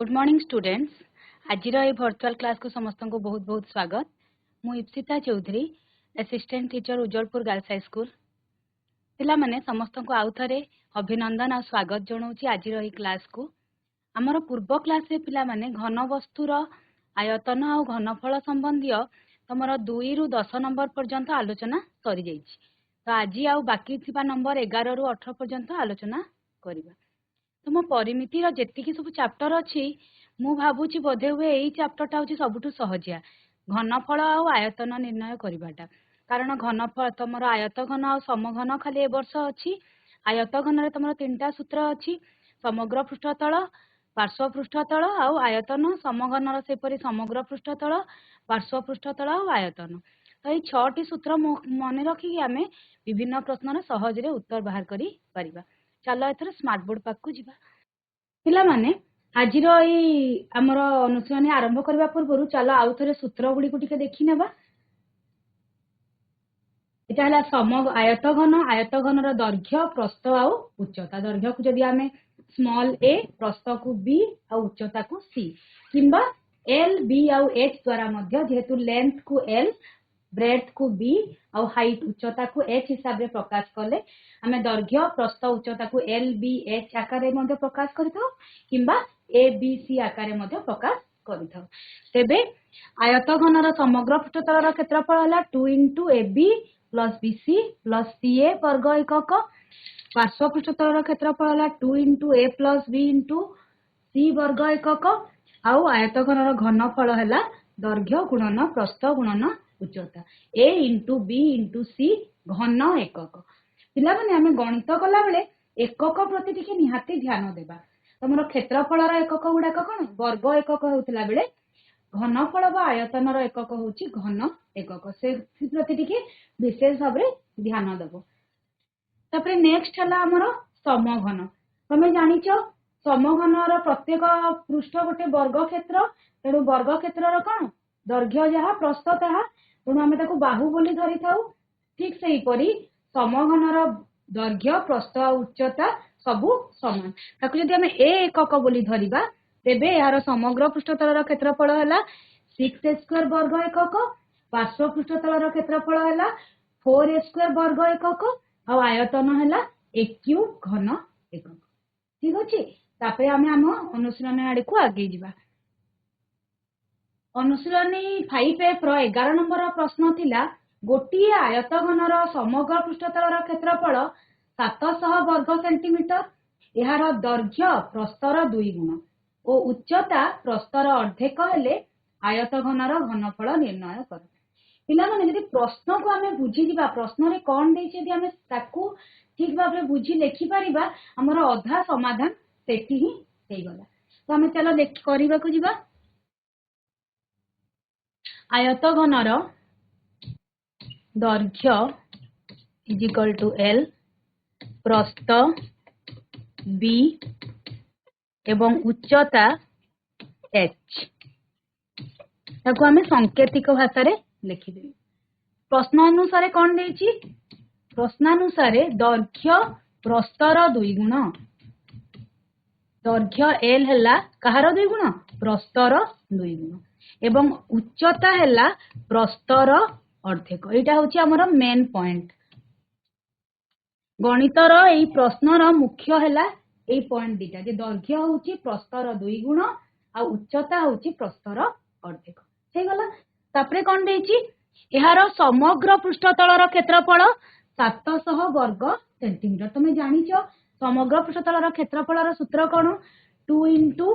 Good morning students. आज virtual class को समस्त को बहुत बहुत स्वागत। मु Ipsita Choudhury, assistant teacher Ujjwalpur girls high school. पिला माने समस्त को आउ थे अभिनंदन और स्वागत जनाऊँगी आज क्लास को। आमर पूर्व क्लास रे पिला माने घन वस्तुर आयतन और घनफल संबंधी तुम 2 ରୁ 10 नंबर पर्यंत आलोचना सरी जाइछि। तो आज आउ बाकी थिबा नंबर 11 ରୁ 18 पर्यंत आलोचना करिबा। तुम परिमितिर जेतिकी सब चैप्टर अच्छी मु भावुची बोधे हुए यही चैप्टरटा हूँ सबुठ सहजिया घनफल आ आयतन निर्णय करवाटा। कारण घनफल तुम आयत घन आ समघन खाली ए वर्ष अच्छी। आयत घन तुम 3टा सूत्र अच्छी, समग्र पृष्ठतल, पार्श्व पृष्ठतल आउ आयतन। समघन सेपरी समग्र पृष्ठतल, पार्श्व पृष्ठतल आउ आयतन। तो ये 6टी सूत्र मन रखिकी आम विभिन्न प्रश्नर सहजरे उत्तर बाहर करि परिबा। चलो एथर स्मार्ट बोर्ड पाक को जिबा। पिला माने आजिर ई हमर अनुशीलन आरंभ करबा पूर्व चलो आउ थरे सूत्र गुडी को टिके देखि नेबा। एटा हला समग्र आयतघन रो दैर्घ्य, प्रस्थ आउ उच्चता। दैर्घ्य को जदि आमे स्मॉल a, प्रस्थ को b आउ उच्चता को c, किंबा l, b आउ h द्वारा मध्य जेहेतु लेंथ को l, ब्रेथ को b और हाइट उच्चता को h हिसाब रे प्रकाश कले आमे दैर्घ्य, प्रस्थ, उच्चता को l, b, h आकार रे मध्य प्रकाश करिथौ, किंबा a, b, c आकार रे मध्य प्रकाश करिथौ। तेबे आयतघन रो समग्र पृष्ठतल रो क्षेत्रफल हला 2 * ab + bc + ca वर्ग एकक। पार्श्व पृष्ठतल रो क्षेत्रफल हला 2 * a + b * c वर्ग एकक। आउ आयतघन रो घनफल हला दैर्घ्य गुणन प्रस्थ गुणन उच्चता a * b * c घन एकक। पिला माने आमे गणित कला बेले एकक प्रति टिके निहाती ध्यान देबा। तमरो क्षेत्रफल रो एकक गुडा कोन वर्ग एकक होतला बेले घनफल बा आयतन रो एकक होची घन एकक। से प्रति टिके विशेष भाव रे ध्यान देबो। तापरे नेक्स्ट हला हमरो समघन। तमे जानिचो समघन रो प्रत्येक पृष्ठ गोटे वर्ग क्षेत्र। तेणु वर्ग क्षेत्र रो कोन दैर्घ्य जहा, प्रस्थ ताहा, तेणु आमे ताको बाहु बोली धरि थाउ। ठीक सेही परी समघन रो दैर्घ्य, प्रस्थ, उच्चता सबु समान। ताको जदि आमे a एकक बोली धरिबा तेबे यार समग्र पृष्ठतल रो क्षेत्रफल हला 6a² वर्ग एकक, पार्श्व पृष्ठतल रो क्षेत्रफल हला 4a² वर्ग एकक और आयतन हला a³ घन एकक। ठीक अछि। तापरे आमे हम अनुशीलन आडे को आगे जिबा। अनुशीलनी 5F रो 11 नंबर प्रश्न थिला गोटिए आयतघन रो समग्र पृष्ठतल रो क्षेत्रफल 700 वर्ग सेंटीमीटर। यार दैर्घ्य प्रस्तर 2 गुण और उच्चता प्रस्तर अर्धेक हेले आयतघन रो घनफल निर्णय कर। पिला माने यदि प्रश्न को आमे बुझी जिबा, प्रश्न रे कोन देछि यदि आमे ताकू ठीक भाव रे बुझी लेखि परिबा हमर अधा समाधान सेठी ही हेई गला। तो आमे चलो लेख करिबा को जिबा। आयतघन रो दैर्घ्य = l, प्रस्थ b एवं उच्चता h। ताको आमे सांकेतिक भाषा रे लिखि देबी। प्रश्न अनुसार कोन देछि? प्रश्नानुसार दैर्घ्य प्रस्तर 2 गुण। दैर्घ्य l हला कहार 2 गुण? प्रस्तर 2 गुण एवं उच्चता हला प्रस्तर अर्धेक। एटा होची हमर मेन पॉइंट। गणितर एई प्रश्नर मुख्य हला एई पॉइंट दिटा जे दैर्घ्य होची प्रस्तर 2 गुण आ उच्चता होची प्रस्तर अर्धेक। हे गला। तापरे कोन देछि? एहार समग्र पृष्ठतलर क्षेत्रफल 700 वर्ग सेंटीमीटर। तमे जानिचो समग्र पृष्ठतलर क्षेत्रफलर सूत्र कोन? 2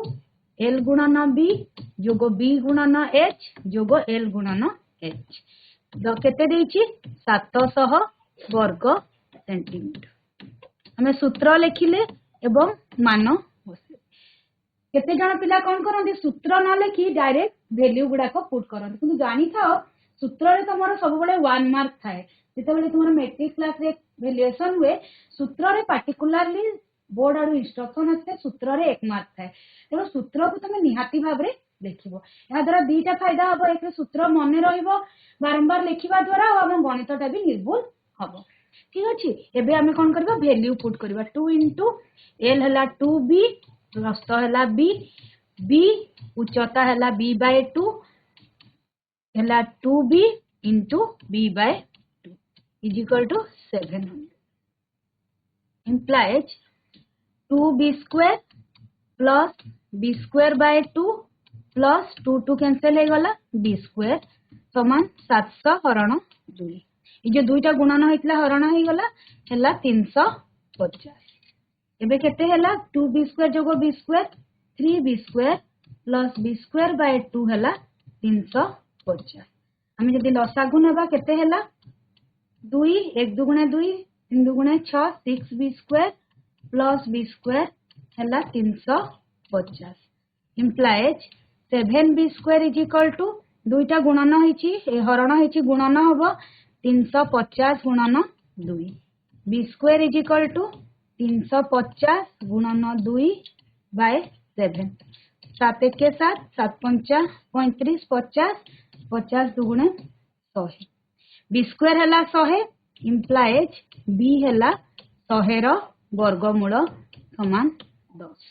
* l गुणन b जोग b गुणन h जोग l गुणन h। केते देछि? 700 वर्ग सेंटीमीटर। हमें सूत्र लिखिले एवं मान बसे। केते जण पिला कोन करंती सूत्र न लिखि डायरेक्ट वैल्यू गुडा को पुट करंती। किंतु जानि थाओ सूत्र रे तमरो सब बेले 1 मार्क थाए। जेते बेले तुमरो मैट्रिक क्लास रे वैल्यूएशन हुए सूत्र रे पार्टिकुलरली बोर्ड आरो इंस्ट्रक्शन आसे सूत्र रे 1 मार्क थाए। तेनो सूत्र को तमे निहाती भाव रे लिखिबो। या द्वारा दीटा फायदा हबो। एक सूत्र मने रहिबो बारंबार लिखिबा द्वारा आ हम गणितटा भी निर्भुल हबो। ठीक अछि। एबे हमें कोन करबा वैल्यू पुट करबा। 2 * l हला 2b, प्रस्थ हला b, b उच्चता है b/2 है 2b into b/2 is equal to 700 implies 2b square plus b square by 2 plus 2 cancel हो गला b square समान 700 हरण 2 ये जो दुईटा गुणन होइतला हरण हो गला हैला 350 एबे केते हैला 2b square जोगो b square 3b square plus b square by 2 हैला 350 हम जदी लसागु नेबा केते हैला 2 1 दुगुणे 2 3 दुगुणे 6 6b square plus b square हैला 350 implies 7b square is equal to दुईटा गुणन होइछि हरण होइछि गुणन हबो 350 गुणन 2 b square is equal to 350 गुणन 2 by 7 7 के साथ 7 पंचा 35 50 50 दुगुणे 100 b square हैला 100 implies b हैला 100 रो वर्गमूल समान 10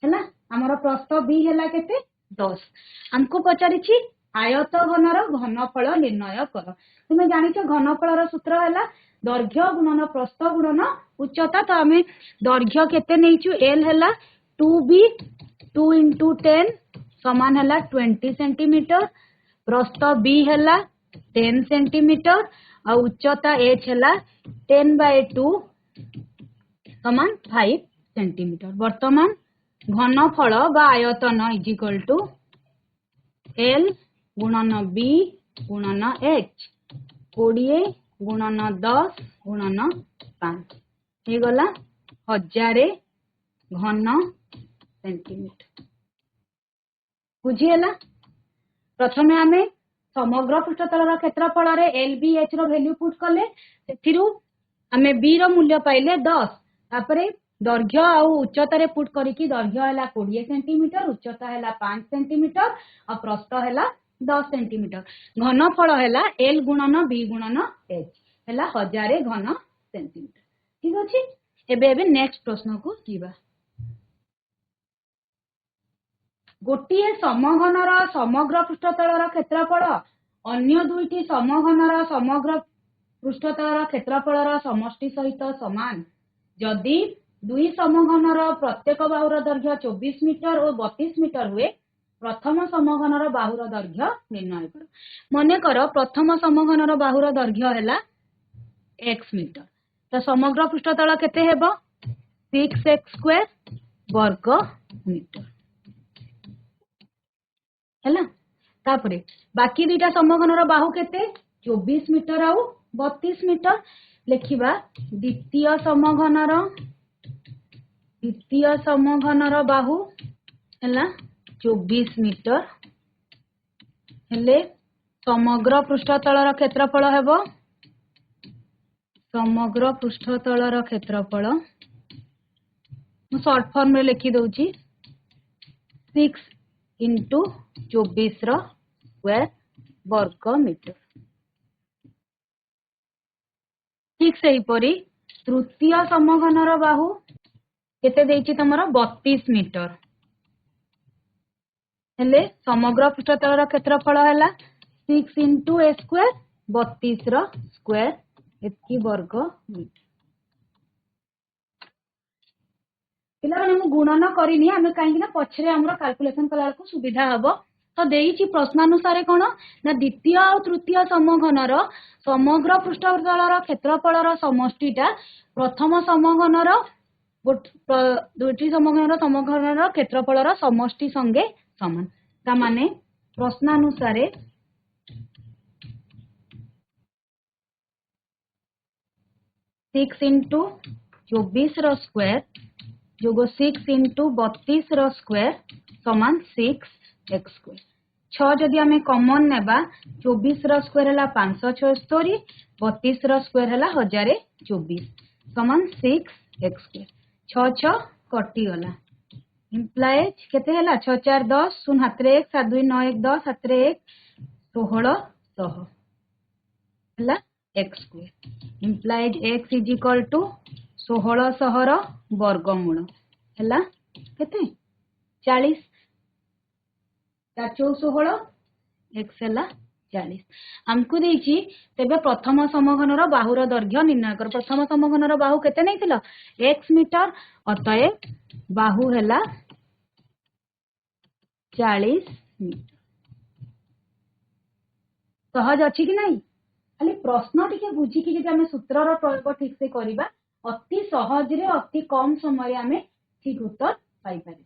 हैला हमर प्रश्न b हैला केते 10 हमको पचारिछि आयत घनर घनफल निर्णय कर तुमे जानिछो घनफलर सूत्र हैला दैर्घ्य गुणन प्रस्थ गुणन उच्चता तो हमें दैर्घ्य केते नेइछु l हैला 2b 2 into 10 समान हैला 20 सेंटीमीटर प्रस्थ b हैला 10 सेंटीमीटर और उच्चता h हैला 10/2 समान 5 सेंटीमीटर वर्तमान घनफल बा आयतन इज इक्वल टू l गुणन b गुणन h 20 गुणन 10 गुणन 5 हे गला 1000 घन सेंटीमीटर बुझीला प्रथमे आमे समग्र पृष्ठतलर क्षेत्रफल रे lbh रो वैल्यू पुट कले सेथिरु आमे b रो मूल्य पाइले 10 तापरे दैर्घ्य और उच्चता रे पुट करिकी दैर्घ्य हैला 20 सेंटीमीटर उच्चता हैला 5 सेंटीमीटर और प्रस्थ हैला 10 सेंटीमीटर घनफल हैला l गुणन b गुणन h हैला 1000 घन सेंटीमीटर ठीक अछि एबे नेक्स्ट प्रश्न को जीवा गोटिए समघनर समग्र पृष्ठतलर क्षेत्रफल अन्य दुईटी समघनर समग्र पृष्ठतलर क्षेत्रफलर समष्टि सहित समान जदि दुई समघनर प्रत्येक बाहुर दैर्घ्य 24 मीटर और 32 मीटर हुए प्रथम समघनर बाहुर दैर्घ्य निर्णय कर मने कर प्रथम समघनर बाहुर दैर्घ्य हैला x मीटर तो समग्र पृष्ठतल केते हेबो 6x स्क्वायर वर्ग मीटर हैला तापरे बाकी दुईटा समघनर बाहु केते 24 मीटर आउ 32 मीटर लेखिबा द्वितीय समघनर बाहु हैला 24 मीटर हेले समग्र पृष्ठतलर क्षेत्रफल हेबो समग्र पृष्ठतलर क्षेत्रफल मु शॉर्ट फॉर्म रे लिखि दउची 6 into 24 रो स्क्वायर वर्ग मीटर ठीक से परी तृतीय समघनर बाहु केते देइछि तमरो 32 मीटर हेले समग्र पृष्ठतलर क्षेत्रफल हैला 6 into a स्क्वायर 32 रो स्क्वायर एतकी वर्ग मीटर पिला हम गुणन करिनी हम काहे ना पछरे हमरो कैलकुलेशन कला को सुविधा हबो तो देइछि प्रश्नानुसार कोन ना द्वितीय और तृतीय समघनर समग्र पृष्ठतलर क्षेत्रफलर समष्टिटा प्रथम समघनर दुईटी समघनर क्षेत्रफलर समष्टि संगे समान ता माने प्रश्नानुसार 6 into 24 रो स्क्वायर जोगो 6 into 32 रो स्क्वायर समान 6x स्क्वायर 6 जदि हमें कॉमन नेबा 24 रो स्क्वायर हला 576 32 रो स्क्वायर हला 1024 समान 6x स्क्वायर 6 6 कटि गला इम्प्लाइज केते हला 6 4 10 0 हाथ रे 1 7 2 9 1 10 हाथ रे 1 1600 हला x square implies x is equal to 1600 रो वर्गमूल हला केते 40 4 चौ 16 x है 40 आमको देछि तेबे प्रथम समघनर बाहुर दैर्घ्य निर्णय कर प्रथम समघनर बाहु केते नैतिल x मीटर अतएव बाहु है 40 मीटर सहज अच्छी कि नहीं खाली प्रश्न टिके बुझी कि आम सूत्रर प्रयोग ठीक से करवा अति सहज रे अति कम समय आम ठीक उत्तर पाई पारे।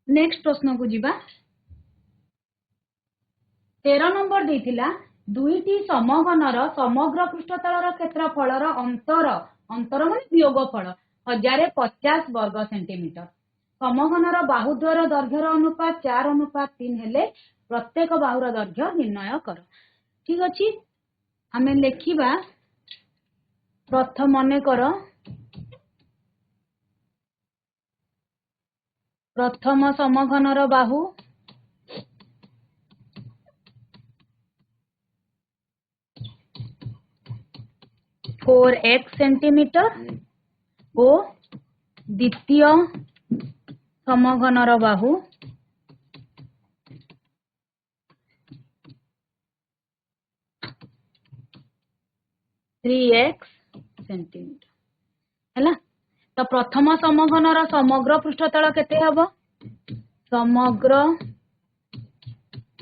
नेक्स्ट प्रश्न को जीवा 13 नंबर देथिला दुईटी समघनर समग्र पृष्ठतलर क्षेत्रफलर अंतर अंतर माने वियोगफल 1050 वर्ग सेंटीमीटर समघनर बाहुद्वार दैर्घ्यर अनुपात 4:3 हेले प्रत्येक बाहुर दैर्घ्य निर्णय कर। ठीक अच्छी आम लिखा प्रथम मन कर प्रथम समघनर बाहु 4x सेंटीमीटर और द्वितीय समघनर बाहु 3x सेंटीमीटर है। तो प्रथम समघनर समग्र पृष्ठतल केते हबो समग्र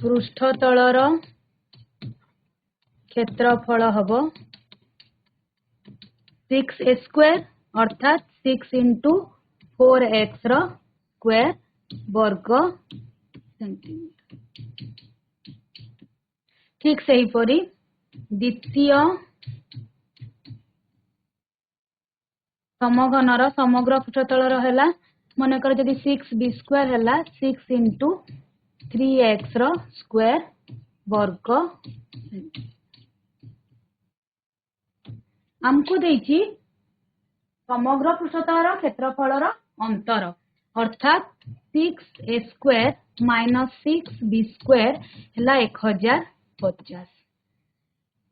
पृष्ठतलर क्षेत्रफल हबो 6 स्क्वायर अर्थात 6 इंटू 4x रो स्क्वायर वर्ग सेंटीमीटर। ठीक से ही परी द्वितीय समघनर समग्र पृष्ठतलर हैला मनकर जदि 6 b स्क्वायर हैला 6 इंटू 3x रो स्क्वायर वर्ग आमको देछि समग्र पृष्ठतलर क्षेत्रफलर अंतर अर्थात 6a square minus 6b square हैला 1050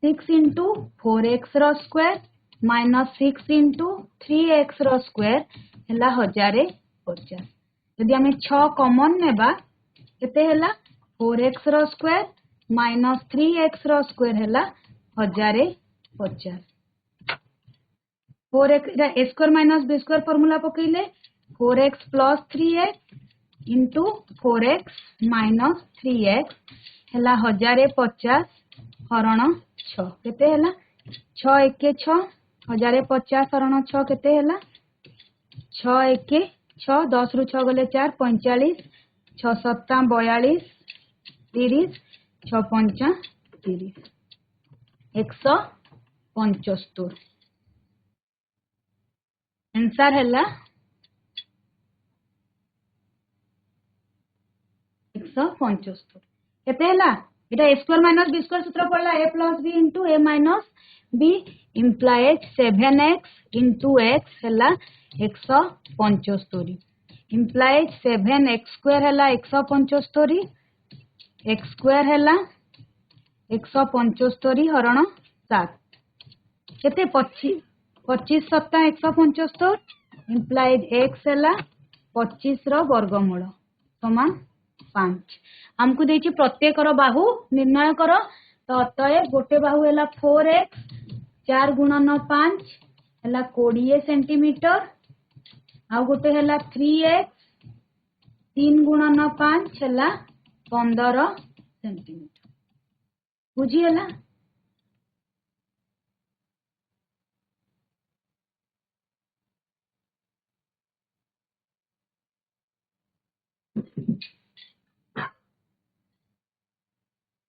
6 इंटू 4x रो स्क्वायर माइनस 6 इंटू 3x रो स्क्वायर हैला 1050 यदि आम 6 कॉमन नेबा केते हैला 4x रो स्क्वायर माइनस 3x रो स्क्वायर हैला 1050 4x a square minus b square formula पकईले 4x plus 3x into 4x minus 3x हैला 1050 हरण 6 केते हैला 6 1 6 1050 हरण 6 केते हैला 6 1 6 10 रु 6 गले 4 45 6 7 42 30 6 5 30 175 आंसर हैला 175 केते हैला एटा a square minus b square सूत्र पड़ला a plus b into a minus b implies 7x into x हैला 175 इम्प्लाइज 7x स्क्वायर हैला 175 x स्क्वायर हैला 175 हरण 7 केते 25 25 7 175 इम्प्लाइज x हैला 25 रो वर्गमूल समान 5 हमको देछि प्रत्येक रो बाहु निर्णय करो तो अतएव गोटे बाहु हैला 4x 4 गुणन 5 हैला 20 सेंटीमीटर आ गोटे हैला 3x 3 गुणन 5 हैला 15 सेंटीमीटर बुझी हैला।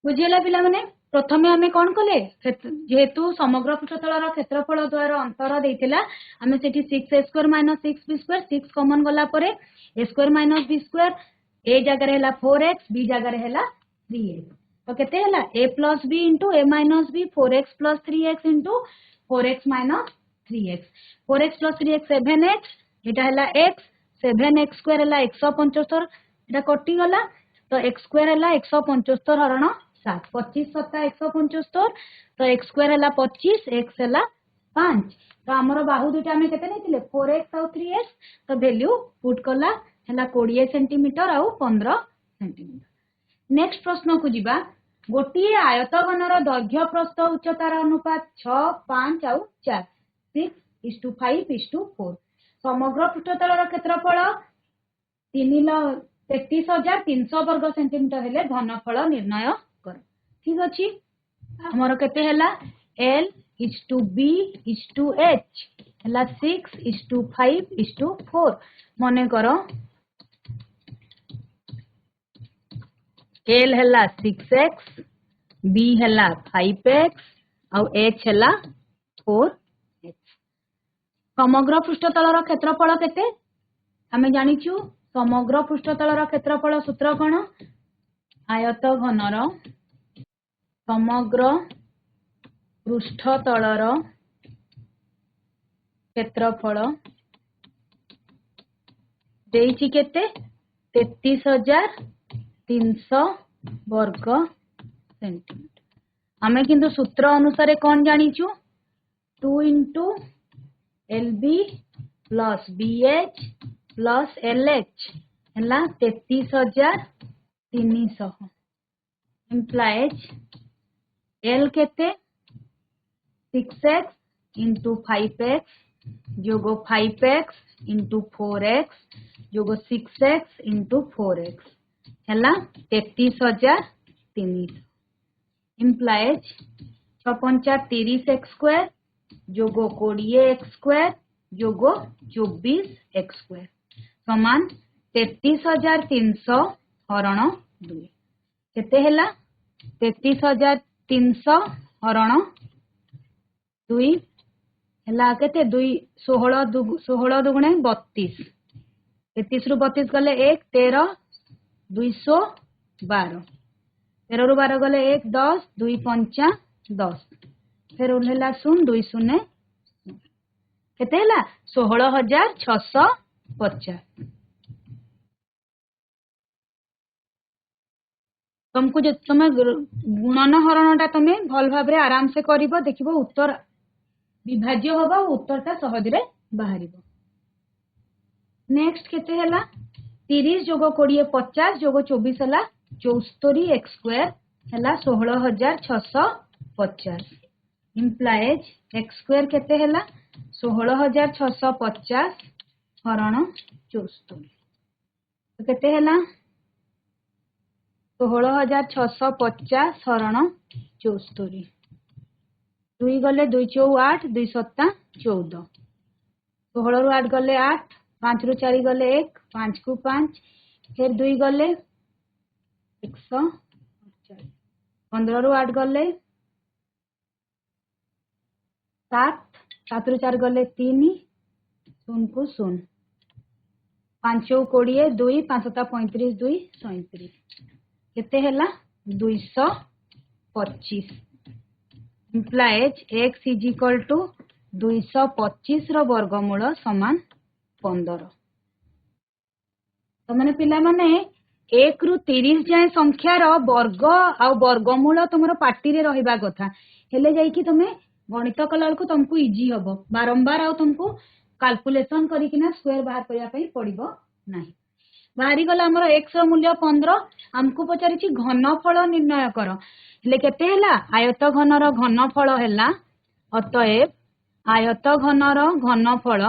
बुझीला पिला माने प्रथमे आमे कोन कले जेहेतु समग्र पृष्ठतलर क्षेत्रफल द्वार अंतर देइतिला आमे सेठी 6a square minus 6b square 6 common गला परे a square minus b square a जगह हैला 4x b जगह हैला 3x तो केते हैला a plus b into a minus b 4x plus 3x into 4x minus 3x 4x plus 3x 7x एटा हैला x 7x स्क्वायर हैला 175 एटा कटि गला तो x स्क्वायर हैला 175 हरण 7 25 7 175 तो x स्क्वायर हैला 25 x हैला 5 तो हमर बाहु दुटा हमें केते नैतिले 4x और 3x तो वैल्यू पुट कला हैला 20 सेंटीमीटर और 15 सेंटीमीटर नेक्स्ट प्रश्न को जीवा गोटे आयतघनर दैर्घ्य प्रस्थ उच्चतार अनुपात 6 5 आउ 4 6:5:4 समग्र पृष्ठतलर क्षेत्रफल 33,300 वर्ग सेंटीमीटर हेले घनफल निर्णय कर। ठीक अछि हमर केते हैला L:B:H हैला 6:5:4 मने करो L हैला 6x B हैला 5x और H हैला 4h समग्र पृष्ठतलर क्षेत्रफल केते आमे जानिछु समग्र पृष्ठतलर क्षेत्रफल सूत्र कोन आयतघनर समग्र पृष्ठतलर क्षेत्रफल देइछि केते 33,300 वर्ग सेंटीमीटर आमे किंतु सूत्र अनुसार कोन जानिछु 2 * LB plus BH plus LH हैला 33,300 implies L केते 6x into 5x जोगो 5x into 4x जोगो 6x into 4x हैला 33,300 implies 6×5 30x² जोगो 20x² जोगो 24x² समान 33,300 हरण 2 केते हैला 33,300 हरण 2 हैला केते 2 16 दुगुणे 32 33 रु 32 गले 1 13 212 13 रु 12 गले 1 10 2 5 10 फिर उरला 0 2 0 केते हैला 16,650 तुमको जो तुम गुणन हरणटा तुम भल भाव आराम से करिवो देखिवो उत्तर विभाज्य होबा उत्तरटा सहज रे बाहरिबो नेक्स्ट केते हैला 30 जोगो 20 50 जोगो 24 हैला 74x² हैला 16,650 implies x² केते हैला 16,650 हरण 74 तो केते हैला 16,650 हरण 74 2 गले 2 4 8 2 7 14 16 रु 8 गले 8 5 रु 4 गले 1 5 को 5 फिर 2 गले 148 15 रु 8 गले 7 7 रु 4 गले 3 0 को 0 5 20 2 5 35 2 37 केते हैला 225 implies x is equal to 225 रो वर्गमूल समान 15 तो माने पिला माने 1 रु 30 जाय संख्यार वर्ग आ वर्गमूल तुमरो पार्टी रे रहिबा कथा हेले जाई कि तुमे गणित कला को तुमको इजी हबो बारंबार आ तुमको कैलकुलेशन करिकिना स्क्वायर बाहर करिया पई पड़िबो नाही बाहरी गला हमर x रो मूल्य 15 हमको पचारिछि घनफल निर्णय कर हेले केते हैला आयतघनर घनफल हैला अतएव आयतघनर घनफल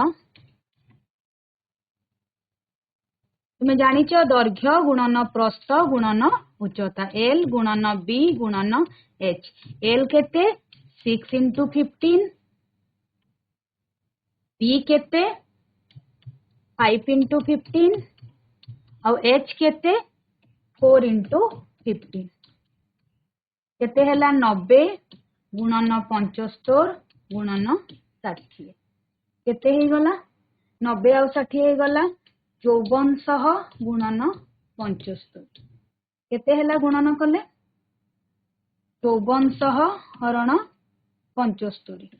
तुमे जानिछ दैर्घ्य गुणन प्रस्थ गुणन उच्चता L गुणन B गुणन H L केते 6 into 15 B केते 5 into 15 और H केते 4 into 15 केते हैला 90 गुणन 75 गुणन 60 केते हे गला 90 और 60 हे गला 5400 गुणन 75 केते हैला गुणन कले 5400 हरण 75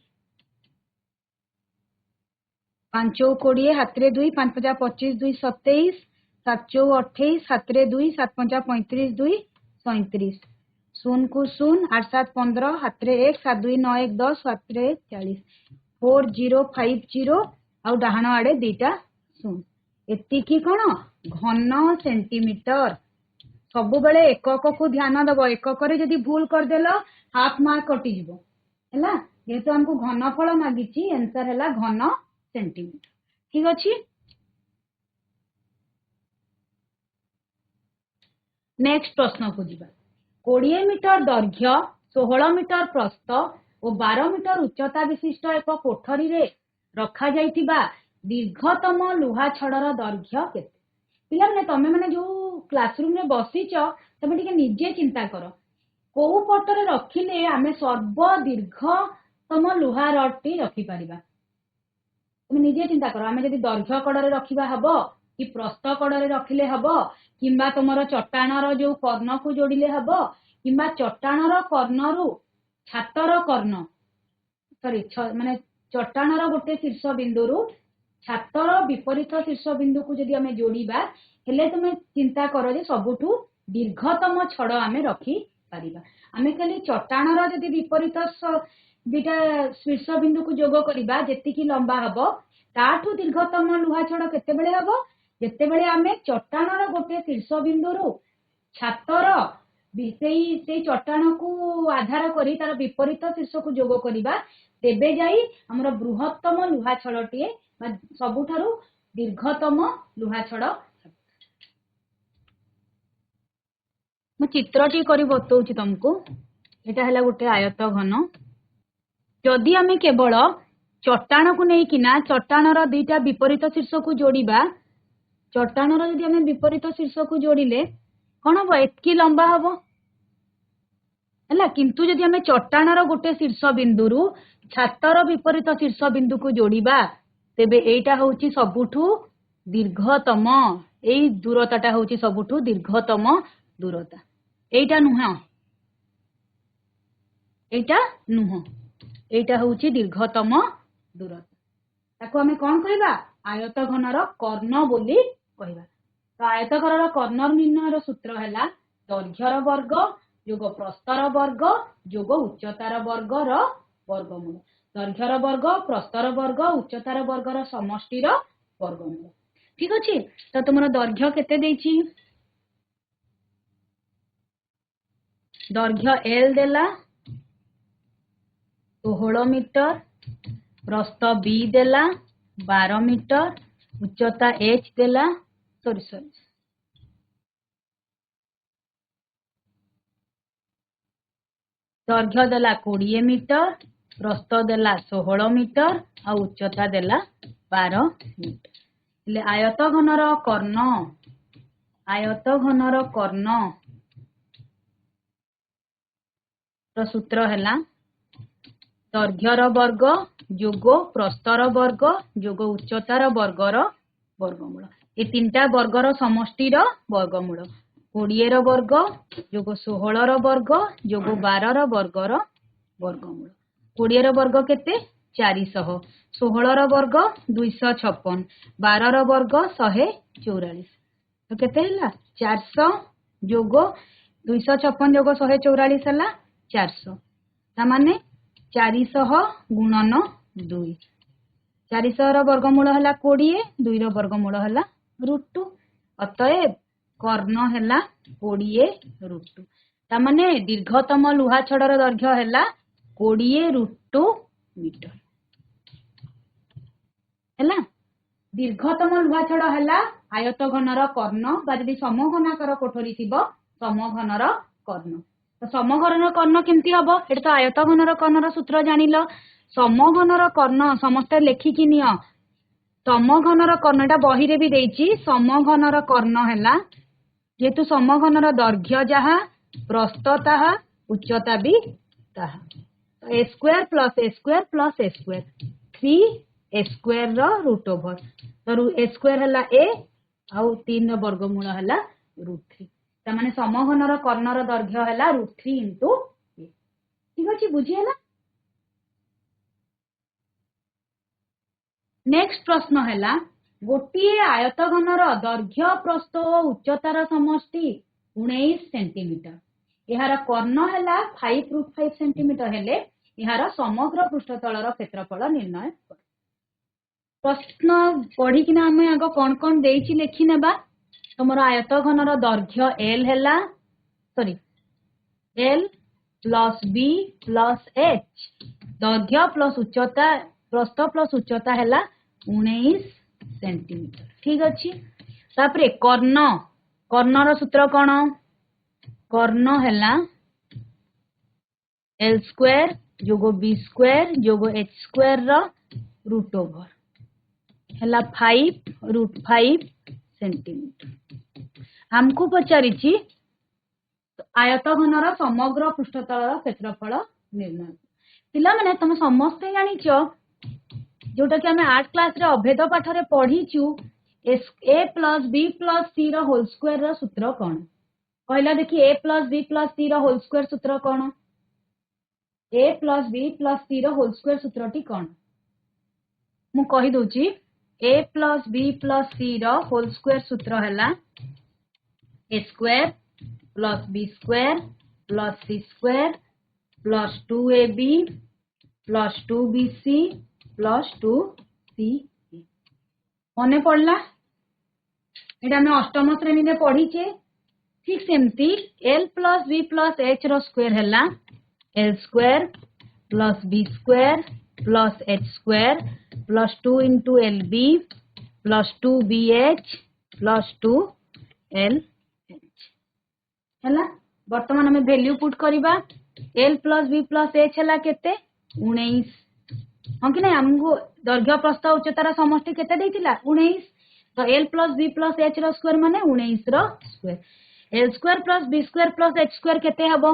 5 20 हाथ रे 2 5 50 25 2 27 7 28 हाथ रे 2 7 50 35 2 37 0 को 0 8 7 15 हाथ रे 1 7 2 9 1 10 हाथ रे 40 4050 और डाहाण आड़े दीटा 0 एति की कोन घन सेंटीमीटर सब बेले एकक को ध्यान दब एकक जदि भूल करदेल हाफ मार्क कटिज है जेहेतु हमको घनफल मागिची आंसर है घन सेंटीमीटर ठीक अच्छे। नेक्स्ट प्रश्न को जीवा 20 मीटर दैर्घ्य 16 मीटर प्रस्थ और 12 मीटर उच्चता विशिष्ट एक कोठरी रे रखा जाइतिबा दीर्घतम लुहा छड़र दैर्घ्य केते पिला माने तमे माने जो क्लासरूम रे बसिच तमे टिके निजे चिंता कर को पटरे रखिले आमे सर्व दीर्घतम लुहा रडटी रखि परिबा तुम निजे चिंता कर आमे जदि दैर्घ्य कड़े रखिबा हबो कि प्रस्थ कड़े रखिले हबो किंबा तुमर चट्टाणर जो कर्ण को जोड़िले हबो किंबा चट्टाणर कर्णरु छातर कर्ण सॉरी माने चट्टाणर गोटे शीर्ष बिंदुरु छातर विपरीत शीर्ष बिंदु को जदि आमे जोड़िबा हेले तुमे चिंता कर जे सबुठु दीर्घतम छड़ आमे रखी परिबा आमे खाली चट्टाणर जदि विपरीत दुटा शीर्ष बिंदु को जोग करिबा जेतिकी लंबा हबो ताठु दीर्घतम लुहा छड़ केते बेले हबो जेते बेले आमे चट्टाणर गोटे शीर्ष बिंदुरु छातर से चट्टाण को आधार करी तार विपरीत शीर्ष को जोग करिबा तेबे जाई हमर बृहत्तम लुहा छड़टीए सबुठारु दीर्घतम लुहा छड़ मु चित्रटी करी बतौछि तुमको एटा हला गोटे आयत घन जदि आमे केवल चट्टाण को नहीं किना चट्टाणर दुईटा विपरीत शीर्ष को जोड़िबा चट्टाणर जदि आमे विपरीत शीर्ष को जोड़िले कौन हम एतकी लंबा हम है किंतु जदि आमे चट्टाणर गोटे शीर्ष बिंदुरु छातर विपरीत शीर्ष बिंदु को जोड़िबा तेबे एटा होची सबुठु दीर्घतम एई दूरताटा होची सबुठु दीर्घतम दूरता एटा नुह एटा होची दीर्घतम दूरता ताको आमे कोन कहबा आयत घनर कर्ण बोली कहबा तो आयत घनर कर्ण निर्णयर सूत्र हैला दैर्घ्यर वर्ग जोग प्रस्तर वर्ग जोग उच्चतार वर्गर वर्गमूल दैर्घ्यर वर्ग प्रस्तर वर्ग उच्चतार वर्गर समष्टिर वर्गमूल ठीक अछि। तो तुमर दैर्घ्य केते देछि दैर्घ्य L देला 16 मीटर प्रस्थ B देला 12 मीटर उच्चता H देला सॉरी दैर्घ्य देला 20 मीटर प्रस्थ देला 16 मीटर आ उच्चता देला 12 मीटर ले आयत घनर कर्ण तो सूत्र हैला दैर्घ्यर वर्ग जोग प्रस्तर वर्ग जोग उच्चतार वर्गर वर्गमूल ये तीनटा वर्गर समष्टिर वर्गमूल 20 वर्ग जोग 16 वर्ग जोग 12 वर्गर वर्गमूल 20 वर्ग केते 400 16 वर्ग 256 12 वर्ग 144 तो केते हैला 400 जोग 256 जोग 144 हैला 400 ता माने 400 गुणन 2 400 रो वर्गमूल हैला 20 2 रो वर्गमूल हैला √2 अतएव कर्ण हैला 20 √2 ता माने दीर्घतम लुहा छड़र दैर्घ्य हैला 20 √2 मीटर हैला दीर्घतम लुहा छड़ हैला आयत घनर कर्ण बा जदि समघनाकार कोठरी थिबो समघनर कर्ण तो समघनर कर्ण केमती हबो एटा तो आयत घनर कर्णर सूत्र जानिलो समघनर कर्ण समस्त लेखिकी नियो समघनर कर्णटा बही रे भी देइची समघनर कर्ण हैला जेतु समघनर दैर्घ्य जहा प्रस्थ ताहा उच्चता भी ताहा तो a square plus a square plus a square 3 a square रो रूट ओवर तो a स्क्वायर हैला a आउ 3 रो वर्गमूल हैला √3 ता माने समघनर कर्णर दैर्घ्य हैला √3 * a ठीक अछि बुझी हैला। नेक्स्ट प्रश्न हैला गोटिए आयत घनर दैर्घ्य प्रस्थ और उच्चतार समष्टि 19 सेंटीमीटर यार कर्ण हैला 5 सेंटीमीटर हेले यार समग्र पृष्ठतलर क्षेत्रफल निर्णय कर प्रश्न पढ़ी किना हमें आगो कौन कौन देइछि लेखि नेबा तुमर आयत घनर दैर्घ्य एल हैला sorry l plus b plus h दैर्घ्य प्लस उच्चता प्रस्थ प्लस उच्चता हैला 19 सेंटीमीटर ठीक अछि तापरे कर्ण कर्णर सूत्र कोन कर्ण हैला एल स्क्वायर जोगो बी स्क्वायर जोगो एच स्क्वायर रो रूट ओवर हैला 5√5 सेंटीमीटर हमको पचारिछि आयत घनर समग्र पृष्ठतल क्षेत्रफल निर्णय पिला माने तुम समस्ते जानिछ जोटा कि हमें 8 क्लास रे अभेद पाठ रे पढीछु a plus b plus c रो होल स्क्वायर रो सूत्र कोन कहला देखि a plus b plus c रो होल स्क्वायर सूत्र कोन a plus b plus c रो होल स्क्वायर सूत्रटी कोन मु कहि दोची a plus b plus c रो होल स्क्वायर सूत्र हैला a square plus b square plus c square plus 2ab plus 2bc plus 2ca मने पड़ला एटा हमें अष्टम श्रेणी में पढ़ीचे ठीक सेमती l plus b plus h रो स्क्वायर हैला l square plus b square plus h square plus 2 into lb plus 2bh plus 2lh हैला वर्तमान हमें वैल्यू पुट करिबा l plus b plus h हैला केते 19 हां कि नै हमको दैर्घ्य प्रस्थ उच्चतार समष्टि केते दैतिला 19 तो l plus b plus h रो स्क्वायर माने 19 रो square l square plus b square plus h square केते हबो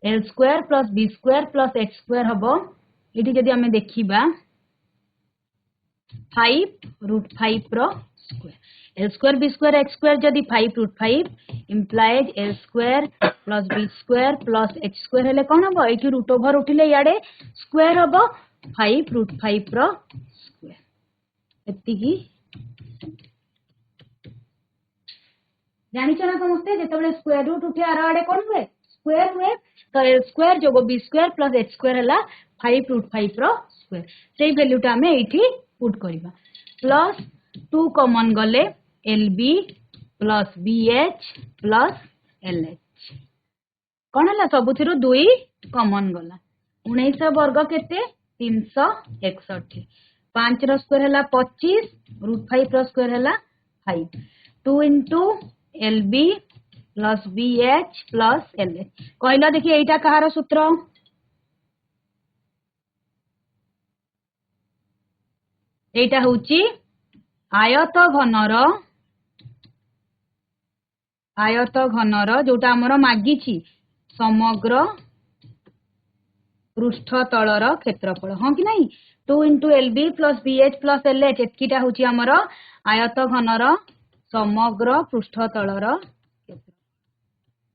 l square plus b square plus h square हबो इठी जदी हमें देखिबा 5√5 रो square l square b square h square जदी 5√5 implies l square plus b square plus h square हेले कोन हबो एठी रूट ओवर उठिले याडे स्क्वायर हबो 5√5 रो स्क्वायर एति की जानिछ ना समझते जेतबेले स्क्वायर रूट उठे आर आडे कोन हुए स्क्वायर हुए तो l स्क्वायर जोगो b square plus h square हला 5√5 रो स्क्वायर सेही वैल्यूटा हमें एठी पुट करिबा प्लस 2 कॉमन गले lb plus bh plus lh कोन हला सबुथिरो 2 कॉमन गला 19 वर्ग केते 361 5 रो स्क्वायर हला 25 √5 रो स्क्वायर हला 5 2 into lb plus bh plus lh कहला देखि एटा कहार सूत्र एटा होची आयत घनर जोटा हमर मागिछि समग्र पृष्ठतलर क्षेत्रफल हां कि नहीं 2 into lb plus bh plus lh एतकीटा होची हमर आयत घनर समग्र पृष्ठतलर क्षेत्रफल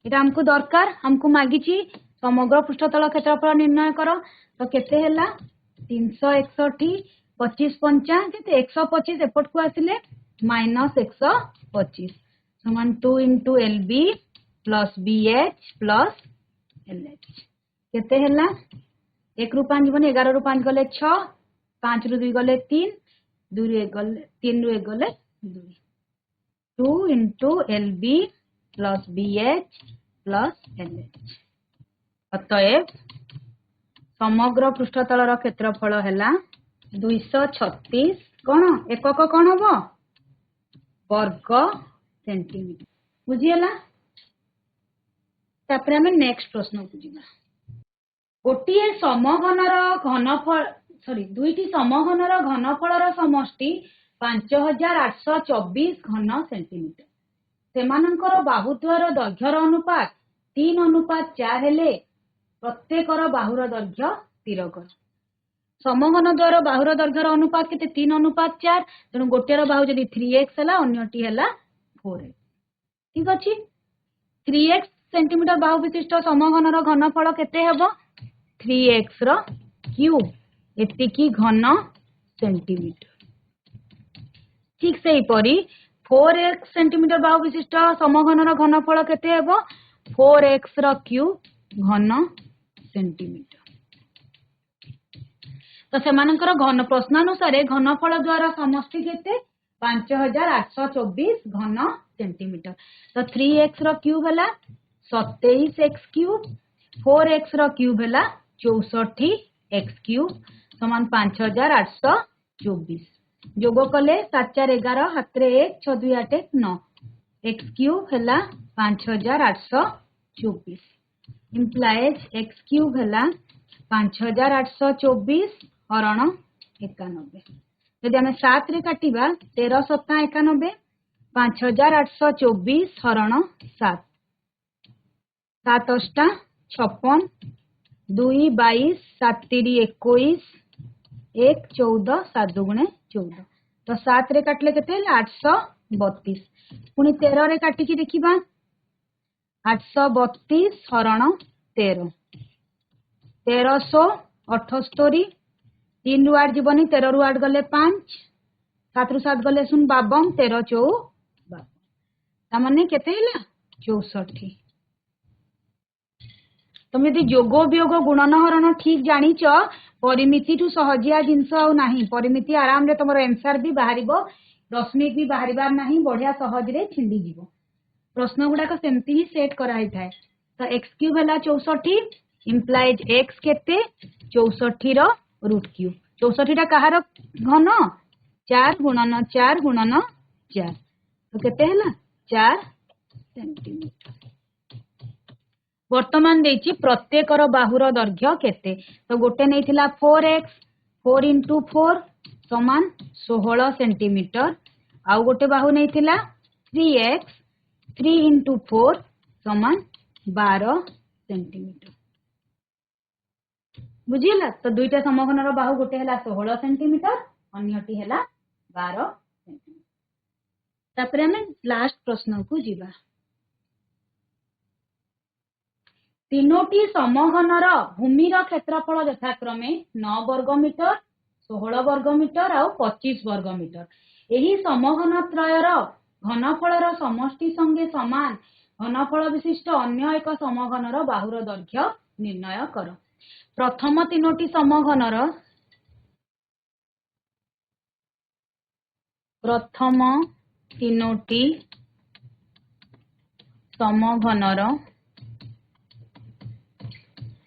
एटा हमको दरकार हमको मागिछि समग्र पृष्ठतल क्षेत्रफल निर्णय करो तो केते हैला 361 25 5 केते 125 एपट को आसिले -125 समान 2 into lb plus bh plus lh केते हैला 1 ରୁ 5 बने 11 ରୁ 5 गले 6 5 ରୁ 2 गले 3 2 ରୁ 1 गले 3 ରୁ 1 गले 2 2 into lb plus bh plus lh अतएव समग्र पृष्ठतलर क्षेत्रफल हैला 236 कोन एकक कोन हबो वर्ग सेंटीमीटर बुझियला तापर हम नेक्स्ट प्रश्न को जिबा गोटिए समघनर घनफल दुईटी समघनर घनफलर समष्टि 5824 घन सेंटीमीटर सेमानंकर बाहुद्वार दैर्घ्यर अनुपात 3:4 हेले प्रत्येकर बाहुर दैर्घ्य स्थिर कर समघन द्वार बाहुर दैर्घ्यर अनुपात केते 3:4 तेणु गोटेर बाहु जदी 3x हला अन्यटी हला 4x ठीक अछि 3x सेंटीमीटर बाहु विशिष्ट समघनर घनफल केते हेबो 3x रो क्यूब एति की घन सेंटीमीटर ठीक सेही परी 4x सेंटीमीटर बाहु विशिष्ट समघनर घनफल केते हेबो 4x रो क्यूब घन सेंटीमीटर तो सेमानकर घन प्रश्नानुसार घनफल द्वारा समष्टि केते 5824 घन सेंटीमीटर। तो 3x रो क्यूब है 27x क्यूब, 4x रो क्यूब है 64x क्यूब समान 5824। जोग कले 7 4 11 हाथ रे 1 6 2 8 1 9 x क्यूब है 5824 इम्प्लाइज x क्यूब है 5824 हरण 91। यदि आम 7 रे काटिबा 13 7 91 5824 हरण 7 7 8 56 2 22 7 3 21 1 14 7 दुगुणे 14। तो 7 रे काटले केते 832 पुनी 13 रे काटी की देखिबा 832 हरण 13 1378 3 रु 8 जीवनी 13 रु 8 गले 5 7 रु 7 गले 52 13 54 तामने केते हैला 64। तुम यदि जोग वियोग गुणन हरण ठीक जानिच परिमिति टू सहजिया जिनस आ नाही परिमिति आराम रे तुमर आंसर भी बाहरिबो दशमिक भी बाहरिबार नाही बढ़िया सहज रे छिंडी जीवो। प्रश्न गुडा को सेमती ही सेट करा ही थाए। तो x क्यूब है 64 इम्प्लाइज x केते 64 रो रूट क्यूब 64 टा कहार घन 4 गुणन 4 गुणन 4 तो केते हैला 4 सेंटीमीटर। वर्तमान देछि प्रत्येक रो बाहुर दैर्घ्य केते तो गोटे नैथिला 4x 4 into 4 समान 16 सेंटीमीटर आउ गोटे बाहु नैथिला 3x 3 into 4 समान 12 सेंटीमीटर। बुझिला तो दुईटा समघनर बाहु गोटे हैला 16 सेंटीमीटर अन्यटी हैला 12 सेंटीमीटर। तापरे हमें लास्ट प्रश्न को जीवा। तीनोटी समघनर भूमिर क्षेत्रफल यथाक्रमे 9 वर्ग मीटर 16 वर्ग मीटर और 25 वर्ग मीटर। एही समघन त्रयर घनफलर समष्टि संगे समान घनफल विशिष्ट अन्य एक समघनर बाहुर दैर्घ्य निर्णय कर। प्रथम तीनोटी समघनर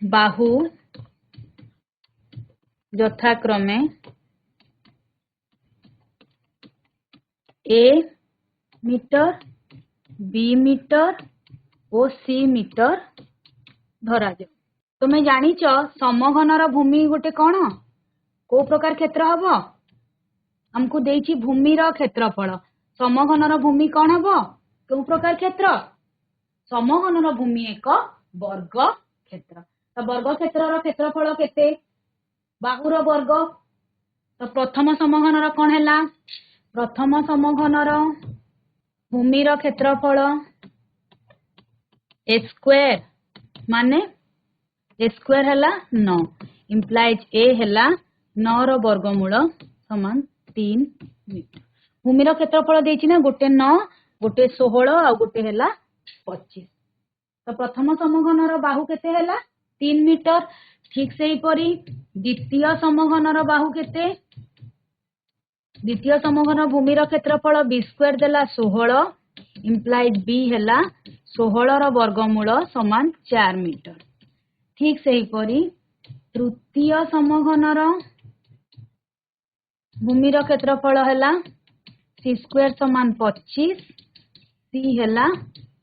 बाहु यथाक्रमे A मीटर B मीटर और C मीटर धरा जाए। तुम्हें जानिच समघनर भूमि गोटे कौन को प्रकार क्षेत्र हम हमको देछि भूमिर क्षेत्रफल समघनर भूमि कौन हम को प्रकार क्षेत्र समघनर भूमि एक वर्ग क्षेत्र। तो वर्ग क्षेत्र क्षेत्रफल केते बाहुर वर्ग। तो प्रथम समघनर कौन है प्रथम समघनर भूमिर क्षेत्रफल ए स्क्वायर माने ए स्क्वायर है 9 इम्प्लाइज ए है 9 रो वर्गमूल समान 3 मीटर। भूमिर क्षेत्रफल देछि ना गोटे 9 गोटे 16 आ गोटे है 25। तो प्रथम समघनर बाहु केते है 3 मीटर। ठीक से परी द्वितीय समघनर बाहु केते द्वितीय समघन भूमिर क्षेत्रफल बी स्क्वायर देला 16 इम्प्लाइड बी है 16 रो वर्गमूल समान 4 मीटर। ठीक से परी तृतीय समघनर भूमिर क्षेत्रफल है सी स्क्वायर समान 25 सी है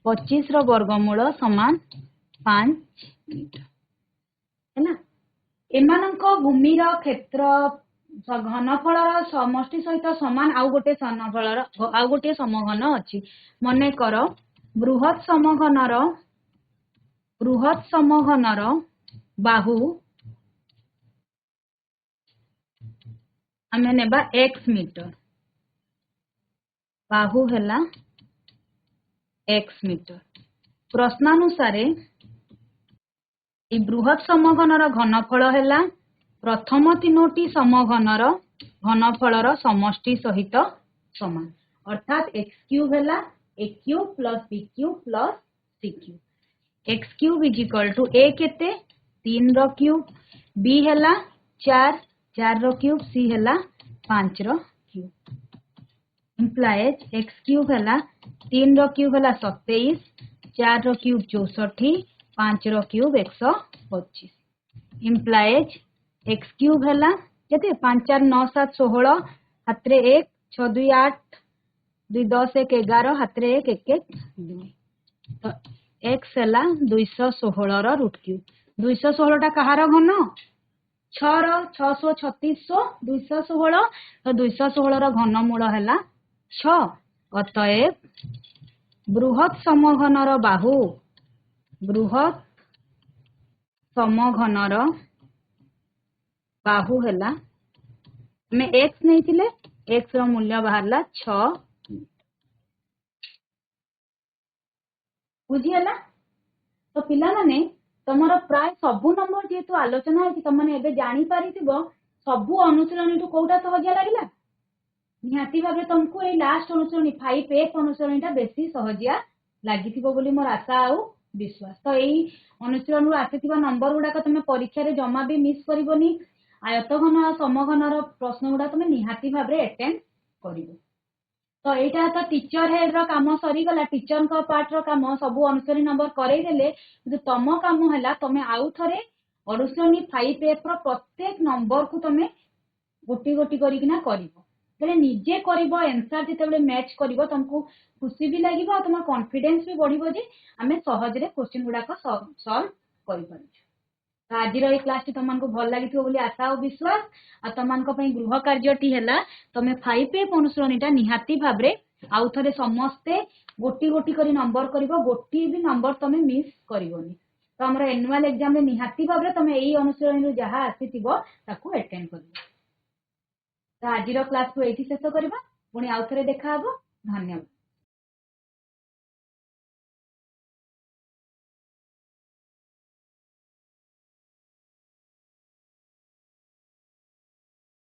25 रो वर्गमूल समान 5 मीटर है ना। एमानंको भूमिर क्षेत्र घनफलर समष्टि सहित समान आउ गोटे समघन अछि। मने कर बृहत समघनर बाहु आमे नेबा x मीटर बाहु हैला x मीटर। प्रश्नानुसार बृहत समघनर घनफल हैला प्रथम तीनोटी समघनर घनफलर समष्टि सहित समान अर्थात x क्यूब है a cube plus b cube plus c cube. x cube is equal to a केते 3 रो क्यूब b है 4 रो क्यूब c है 5 रो क्यूब। implies x cube है 3 रो क्यूब है 27 4 रो क्यूब 64 5 रो क्यूब 125 implies x cube है केते 5 4 9 7 16 हाथ रे 1 6 2 8 2 10 1 11 हाथ रे 1 1 1 2 तो x है 216 रो रूट क्यूब 216 टा कहार घन 6 रो 600 3600 216 तो 216 रो घनमूल है 6 अतएव बृहत समघनर बाहु बृहत समघनर बाहु है हमें x नहीं x रो मूल्य बाहरला 6 बुझीगला तो पिला माने तमरो प्राय सबु नंबर जेतु आलोचना है तुम माने एबे जानि पारिथिबो सबु अनुशीलनी टू कोटा सहजिया लागिला निहाती भाबे तुमको ए लास्ट अनुशीलनी 5 अनुशीलनीटा बेसी सहजिया लागिथिबो बोली मोर आशा आउ विश्वास तो एई अनुशीलन रु आसीथिबा नंबर गुडा को तुम परीक्षा रे जमा भी मिस करिवोनी आयतघन समघनर प्रश्न गुडा तुम निहाती भाबे अटेंड करिवो तो एटा तो टीचर हेड रो काम सरी गला टीचर को पार्ट रो काम सब अनुसरणी नंबर करे देले जो तम काम हैला तमे आउ थरे अनुसरणी 5F रो प्रत्येक नंबर को तमे गोटी गोटी करिकिना करिवो तले निजे करिवो आंसर जेतेबेले मैच करिवो तुमको खुशी भी लागिवो आ तुम कॉन्फिडेंस भी बढ़िवो जे हमें सहज रे क्वेश्चन गुडा को सॉल्व करि पारिछु तो आज रो क्लास तुमको भल लगी बोली आशा और विश्वास आ तुमको गृह कार्यटी है तुम 5F अनुसरणीटा निहाती भाव आउ थे समस्ते गोटी गोटी करी नंबर कर गोटी भी नंबर तुम मिस करनी तो आम एनुआल एग्जाम निहाती भाव तुम यही अनुसरणी जहाँ आसीथिबो अटेंड कर तो आज क्लास को ये शेष करवा पुणी आउ थे देखा धन्यवाद।